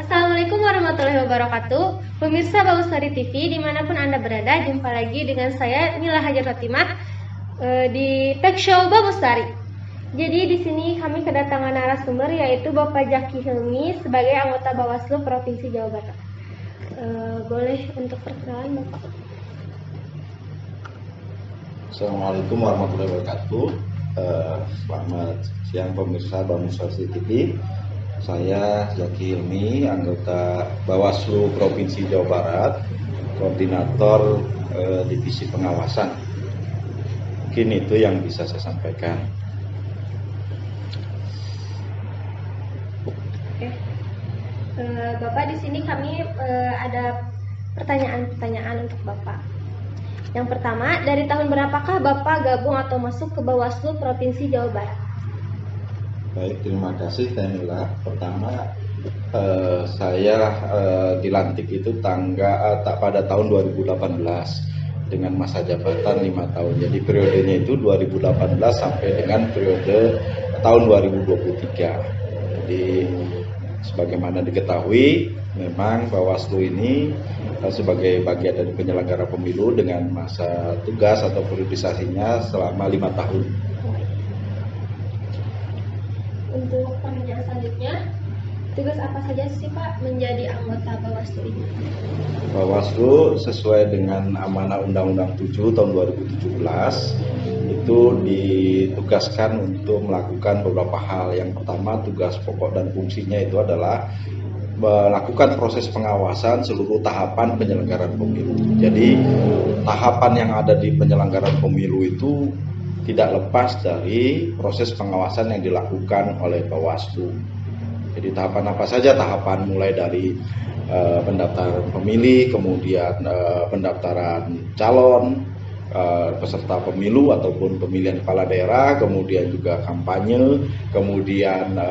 Assalamualaikum warahmatullahi wabarakatuh. Pemirsa Bawustari TV dimanapun Anda berada, jumpa lagi dengan saya Nila Hajar Fatimah di Talk Show Bawustari. Jadi di sini kami kedatangan narasumber yaitu Bapak Zaki Hilmi sebagai anggota Bawaslu Provinsi Jawa Barat. Boleh untuk perkenalan Bapak? Assalamualaikum warahmatullahi wabarakatuh. Selamat siang pemirsa Bawustari TV. Saya Zaki Hilmi, anggota Bawaslu Provinsi Jawa Barat, koordinator divisi pengawasan. Mungkin itu yang bisa saya sampaikan. Oke. Bapak, di sini kami ada pertanyaan-pertanyaan untuk Bapak. Yang pertama, dari tahun berapakah Bapak gabung atau masuk ke Bawaslu Provinsi Jawa Barat? Baik, terima kasih Nila. Pertama, saya dilantik itu pada tahun 2018 dengan masa jabatan 5 tahun. Jadi periodenya itu 2018 sampai dengan periode tahun 2023. Jadi sebagaimana diketahui, memang Bawaslu ini sebagai bagian dari penyelenggara pemilu dengan masa tugas atau periodisasinya selama 5 tahun. Untuk pertanyaan selanjutnya, tugas apa saja sih Pak menjadi anggota Bawaslu ini? Bawaslu sesuai dengan amanah Undang-Undang 7 tahun 2017 itu ditugaskan untuk melakukan beberapa hal. Yang pertama, tugas pokok dan fungsinya itu adalah melakukan proses pengawasan seluruh tahapan penyelenggaraan pemilu. Jadi tahapan yang ada di penyelenggaraan pemilu itu tidak lepas dari proses pengawasan yang dilakukan oleh Bawaslu. Jadi tahapan apa saja? Tahapan mulai dari pendaftaran pemilih, kemudian pendaftaran calon, peserta pemilu ataupun pemilihan kepala daerah, kemudian juga kampanye, kemudian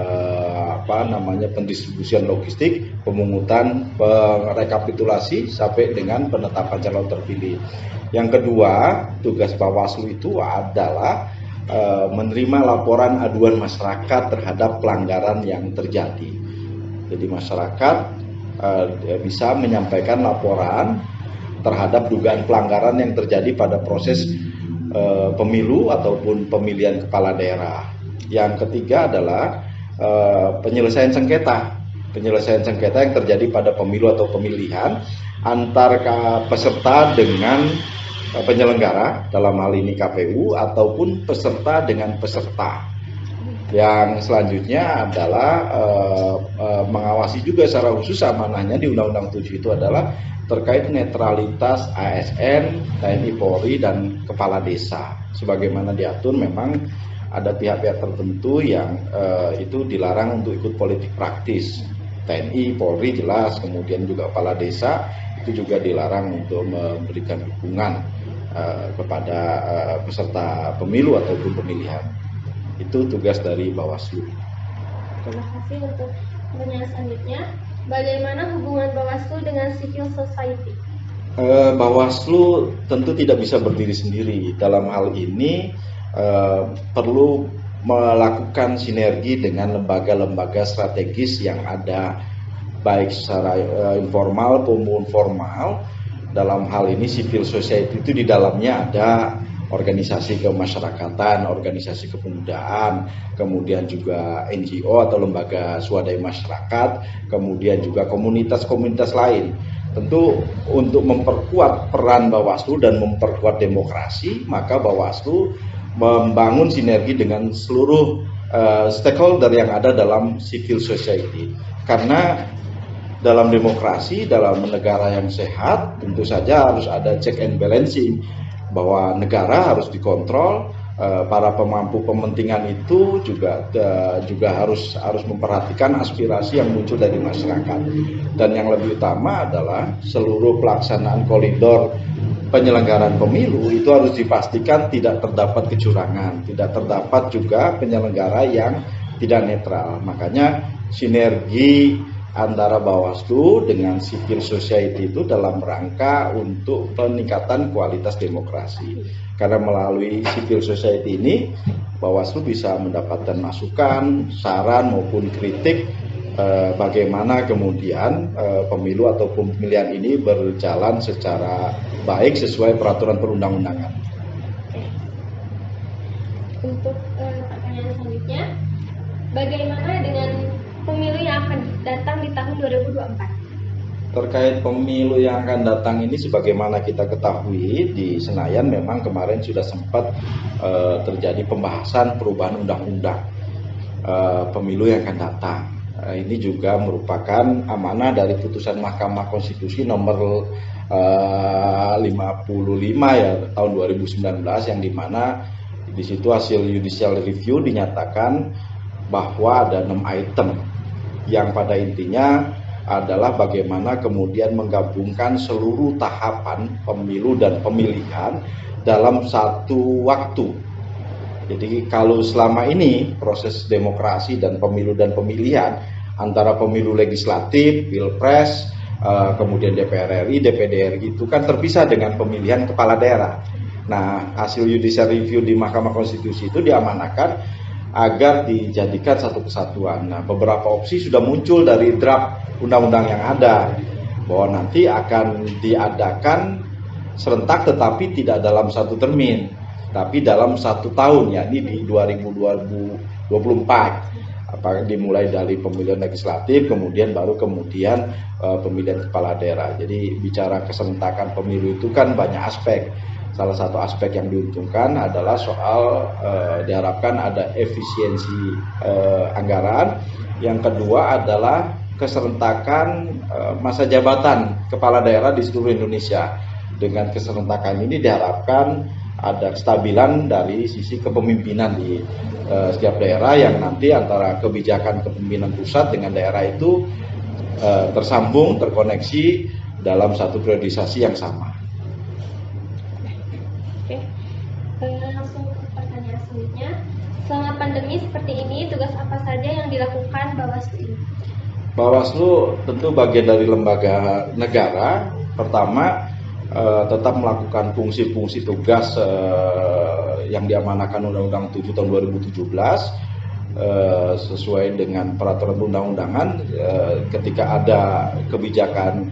pendistribusian logistik, pemungutan, rekapitulasi sampai dengan penetapan calon terpilih. Yang kedua, tugas Bawaslu itu adalah menerima laporan aduan masyarakat terhadap pelanggaran yang terjadi. Jadi masyarakat bisa menyampaikan laporan terhadap dugaan pelanggaran yang terjadi pada proses pemilu ataupun pemilihan kepala daerah. Yang ketiga adalah penyelesaian sengketa. Penyelesaian sengketa yang terjadi pada pemilu atau pemilihan antar peserta dengan penyelenggara, dalam hal ini KPU, ataupun peserta dengan peserta. Yang selanjutnya adalah mengawasi juga secara khusus amanahnya di Undang-Undang 7 itu adalah terkait netralitas ASN, TNI Polri, dan kepala desa. Sebagaimana diatur, memang ada pihak-pihak tertentu yang itu dilarang untuk ikut politik praktis. TNI, Polri jelas, kemudian juga kepala desa itu juga dilarang untuk memberikan dukungan kepada peserta pemilu ataupun pemilihan. Itu tugas dari Bawaslu. Terima kasih. Untuk pertanyaan selanjutnya, bagaimana hubungan Bawaslu dengan civil society? Bawaslu tentu tidak bisa berdiri sendiri. Dalam hal ini perlu melakukan sinergi dengan lembaga-lembaga strategis yang ada, baik secara informal maupun formal. Dalam hal ini civil society itu di dalamnya ada organisasi kemasyarakatan, organisasi kepemudaan, kemudian juga NGO atau lembaga swadaya masyarakat, kemudian juga komunitas-komunitas lain. Tentu untuk memperkuat peran Bawaslu dan memperkuat demokrasi, maka Bawaslu membangun sinergi dengan seluruh stakeholder yang ada dalam civil society. Karena dalam demokrasi, dalam negara yang sehat, tentu saja harus ada check and balancing, bahwa negara harus dikontrol, para pemangku kepentingan itu juga harus memperhatikan aspirasi yang muncul dari masyarakat. Dan yang lebih utama adalah seluruh pelaksanaan koridor penyelenggaraan pemilu itu harus dipastikan tidak terdapat kecurangan, tidak terdapat juga penyelenggara yang tidak netral. Makanya sinergi antara Bawaslu dengan civil society itu dalam rangka untuk peningkatan kualitas demokrasi. Karena melalui civil society ini Bawaslu bisa mendapatkan masukan, saran maupun kritik bagaimana kemudian pemilu atau pemilihan ini berjalan secara baik sesuai peraturan perundang-undangan. Untuk pertanyaan selanjutnya, bagaimana dengan pemilu yang akan datang di tahun 2024? Terkait pemilu yang akan datang ini, sebagaimana kita ketahui di Senayan memang kemarin sudah sempat terjadi pembahasan perubahan undang-undang pemilu yang akan datang. Ini juga merupakan amanah dari putusan Mahkamah Konstitusi nomor 55 ya tahun 2019, yang dimana di situ hasil judicial review dinyatakan bahwa ada 6 item yang pada intinya adalah bagaimana kemudian menggabungkan seluruh tahapan pemilu dan pemilihan dalam satu waktu. Jadi kalau selama ini proses demokrasi dan pemilu dan pemilihan antara pemilu legislatif, pilpres, kemudian DPR RI, DPD RI itu kan terpisah dengan pemilihan kepala daerah. Nah, hasil judicial review di Mahkamah Konstitusi itu diamanahkan agar dijadikan satu kesatuan. Nah, beberapa opsi sudah muncul dari draft undang-undang yang ada, bahwa nanti akan diadakan serentak tetapi tidak dalam satu termin, tapi dalam satu tahun, yakni di 2024. Apakah dimulai dari pemilihan legislatif, kemudian pemilihan kepala daerah. Jadi bicara keserentakan pemilu itu kan banyak aspek. Salah satu aspek yang diuntungkan adalah soal diharapkan ada efisiensi anggaran. Yang kedua adalah keserentakan masa jabatan kepala daerah di seluruh Indonesia. Dengan keserentakan ini diharapkan ada kestabilan dari sisi kepemimpinan di setiap daerah, yang nanti antara kebijakan kepemimpinan pusat dengan daerah itu tersambung, terkoneksi dalam satu priorisasi yang sama. Oke, langsung ke pertanyaan selanjutnya. Selama pandemi seperti ini, tugas apa saja yang dilakukan Bawaslu ini? Bawaslu tentu bagian dari lembaga negara. Pertama, tetap melakukan fungsi-fungsi tugas yang diamanahkan Undang-Undang 7 tahun 2017 sesuai dengan peraturan perundang-undangan. Ketika ada kebijakan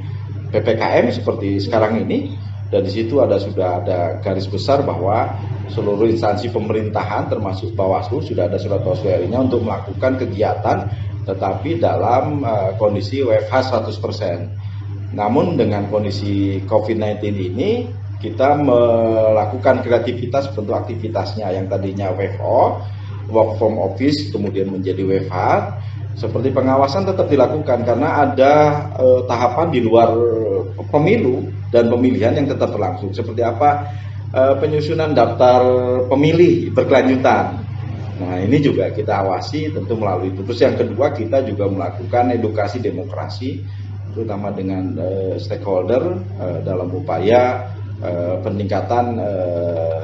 PPKM seperti sekarang ini, dan di situ sudah ada garis besar bahwa seluruh instansi pemerintahan termasuk Bawaslu sudah ada surat wasiatnya untuk melakukan kegiatan, tetapi dalam kondisi WFH 100%. Namun dengan kondisi COVID-19 ini, kita melakukan kreativitas bentuk aktivitasnya yang tadinya WFO, work from office, kemudian menjadi WFH. Seperti pengawasan tetap dilakukan karena ada tahapan di luar pemilu dan pemilihan yang tetap berlangsung. Seperti apa penyusunan daftar pemilih berkelanjutan. Nah, ini juga kita awasi tentu melalui itu. Terus yang kedua, kita juga melakukan edukasi demokrasi, terutama dengan stakeholder dalam upaya peningkatan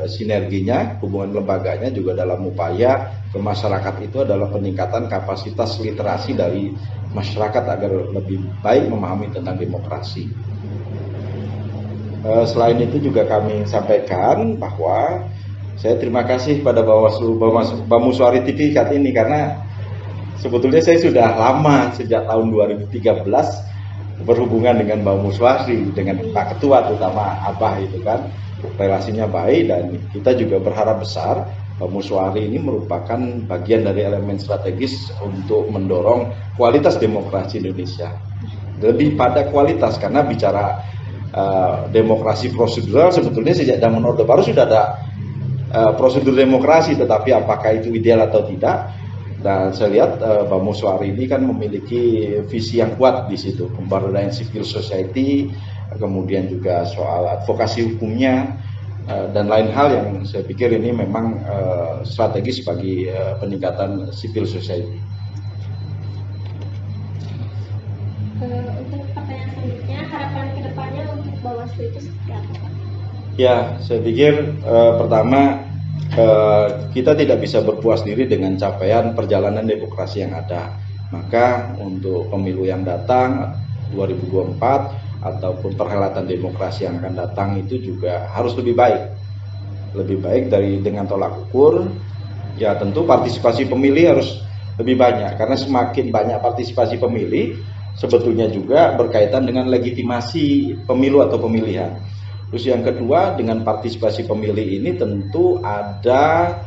sinerginya, hubungan lembaganya juga dalam upaya ke masyarakat itu adalah peningkatan kapasitas literasi dari masyarakat agar lebih baik memahami tentang demokrasi. Selain itu juga kami sampaikan bahwa saya terima kasih pada Bamuswari TV saat ini, karena sebetulnya saya sudah lama sejak tahun 2013 berhubungan dengan Bamuswari, dengan Pak Ketua terutama Abah itu kan, relasinya baik, dan kita juga berharap besar Bamuswari ini merupakan bagian dari elemen strategis untuk mendorong kualitas demokrasi Indonesia. Lebih pada kualitas, karena bicara demokrasi prosedural sebetulnya sejak zaman Orde Baru sudah ada prosedur demokrasi, tetapi apakah itu ideal atau tidak? Dan saya lihat Bamuswari ini kan memiliki visi yang kuat di situ, pemberdayaan civil society, kemudian juga soal advokasi hukumnya, dan lain hal yang saya pikir ini memang strategis bagi peningkatan civil society. Untuk pertanyaan selanjutnya, harapan kedepannya untuk Bawaslu itu seperti apa? Ya, saya pikir pertama kita tidak bisa berpuas diri dengan capaian perjalanan demokrasi yang ada. Maka untuk pemilu yang datang 2024 ataupun perhelatan demokrasi yang akan datang itu juga harus lebih baik dari dengan tolak ukur. Ya tentu partisipasi pemilih harus lebih banyak, karena semakin banyak partisipasi pemilih sebetulnya juga berkaitan dengan legitimasi pemilu atau pemilihan. Terus yang kedua, dengan partisipasi pemilih ini tentu ada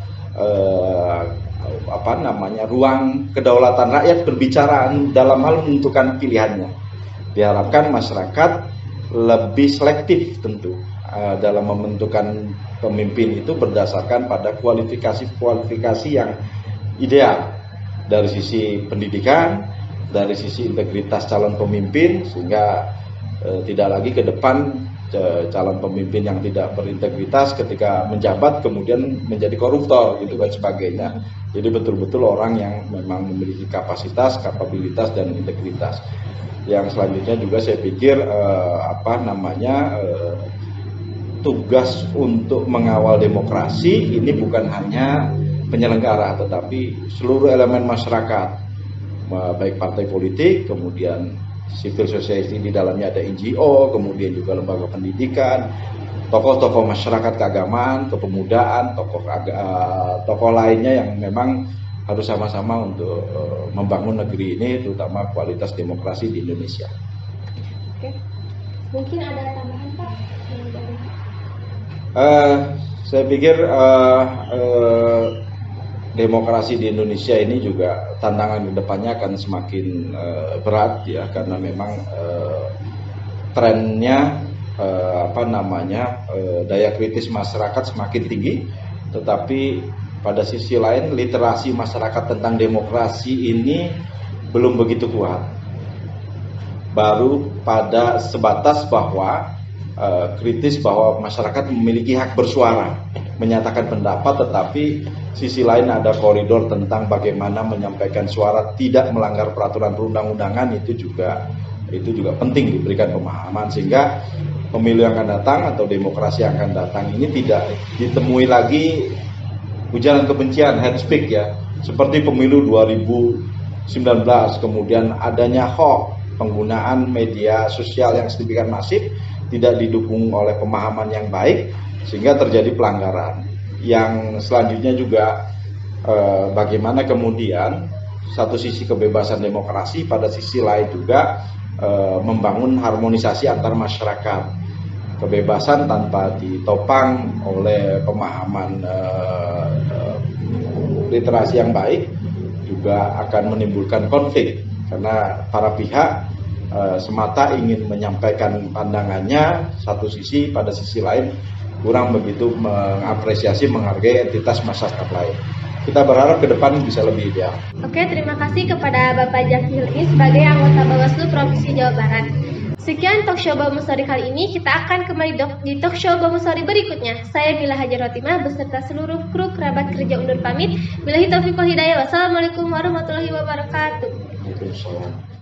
ruang kedaulatan rakyat berbicara dalam hal menentukan pilihannya. Diharapkan masyarakat lebih selektif tentu dalam menentukan pemimpin itu berdasarkan pada kualifikasi yang ideal dari sisi pendidikan, dari sisi integritas calon pemimpin, sehingga tidak lagi ke depan calon pemimpin yang tidak berintegritas ketika menjabat kemudian menjadi koruptor gitu kan sebagainya. Jadi betul-betul orang yang memang memiliki kapasitas, kapabilitas dan integritas. Yang selanjutnya juga saya pikir tugas untuk mengawal demokrasi ini bukan hanya penyelenggara tetapi seluruh elemen masyarakat, baik partai politik, kemudian civil society, di dalamnya ada NGO, kemudian juga lembaga pendidikan, tokoh-tokoh masyarakat keagamaan, kepemudaan, tokoh lainnya yang memang harus sama-sama untuk membangun negeri ini, terutama kualitas demokrasi di Indonesia. Oke, mungkin ada tambahan Pak? Saya pikir demokrasi di Indonesia ini juga tantangan ke depannya akan semakin berat ya, karena memang trennya daya kritis masyarakat semakin tinggi, tetapi pada sisi lain literasi masyarakat tentang demokrasi ini belum begitu kuat. Baru pada sebatas bahwa kritis bahwa masyarakat memiliki hak bersuara, menyatakan pendapat, tetapi sisi lain ada koridor tentang bagaimana menyampaikan suara tidak melanggar peraturan perundang-undangan, itu juga penting diberikan pemahaman, sehingga pemilu yang akan datang atau demokrasi yang akan datang ini tidak ditemui lagi ujaran kebencian, hate speech ya, seperti pemilu 2019, kemudian adanya hoax, penggunaan media sosial yang sedemikian masif, tidak didukung oleh pemahaman yang baik, sehingga terjadi pelanggaran. Yang selanjutnya juga bagaimana kemudian satu sisi kebebasan demokrasi, pada sisi lain juga membangun harmonisasi antar masyarakat. Kebebasan tanpa ditopang oleh pemahaman literasi yang baik juga akan menimbulkan konflik, karena para pihak semata ingin menyampaikan pandangannya satu sisi, pada sisi lain kurang begitu mengapresiasi, menghargai entitas masyarakat lain. Kita berharap ke depan bisa lebih ideal. Oke, terima kasih kepada Bapak Jakil ini sebagai anggota Bawaslu Provinsi Jawa Barat. Sekian talk show Bang Mustari kali ini. Kita akan kembali di talk show Bang Mustari berikutnya. Saya Mila Hajar Rotimah beserta seluruh kru kerabat kerja undur pamit. Billahi taufiq wal hidayah. Wassalamualaikum warahmatullahi wabarakatuh. Waalaikumsalam.